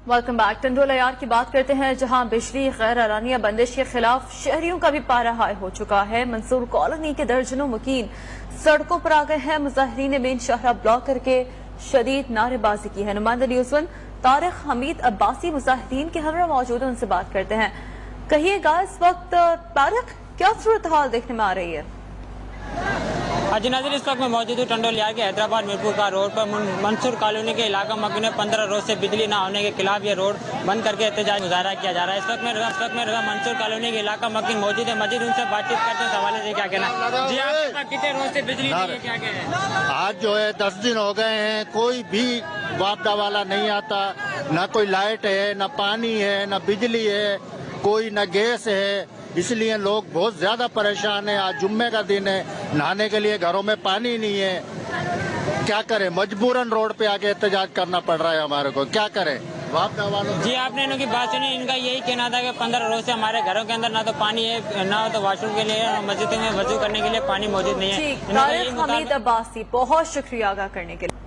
Welcome back. ٹنڈول عیار کی بات کرتے ہیں، جہاں بجلی غیر اعلانیہ بندش کے خلاف شہریوں کا بھی پارہ ہائی ہو چکا ہے۔ منصور کالونی کے درجنوں مکین سڑکوں پر آ گئے ہیں۔ مظاہرین نے مین شاہراہ بلاک کر کے شدید نعرے بازی کی ہے۔ نمائندہ نیوز ون طارق حمید عباسی مظاہرین کے ہمراہ موجود ہیں، ان سے بات کرتے ہیں۔ کہیے گا اس وقت طارق کیا صورتحال دیکھنے میں آ رہی ہے؟ جی ناظرین، اس وقت میں موجود ہوں ٹنڈول عیار کے حیدرآباد میرپور کا روڈ پر۔ منصور کالونی کے علاقہ مکین میں 15 روز سے بجلی نہ ہونے کے خلاف یہ روڈ بند کر کے احتجاج مظاہرہ کیا جا رہا ہے۔ اس وقت میں منصور کالونی کے علاقہ مکین موجود ہے، مزید ان سے بات چیت کرتے ہیں، اس حوالے سے کیا کہنا ہے؟ جی آپ کے پاس کتنے روز سے بجلی نہیں ہے، کیا کہنا ہے؟ آج جو ہے 10 دن ہو گئے ہیں، کوئی بھی واپڈا والا نہیں آتا، نہ کوئی لائٹ ہے، نہ پانی ہے، نہ بجلی ہے، کوئی نہ گیس ہے۔ اس لیے لوگ بہت زیادہ پریشان ہیں۔ آج جمعے کا دن ہے، نہانے کے لیے گھروں میں پانی نہیں ہے۔ کیا کریں، مجبوراً روڈ پہ آ کے احتجاج کرنا پڑ رہا ہے ہمارے کو، کیا کریں واپڈا والوں۔ جی آپ نے ان کی بات سنی، ان کا یہی کہنا تھا کہ 15 روز سے ہمارے گھروں کے اندر نہ تو پانی ہے، نہ تو واش روم کے لیے، مسجد میں وضو کرنے کے لیے پانی موجود نہیں ہے۔ طارق حمید عباسی، بہت شکریہ آگاہ کرنے کے لیے۔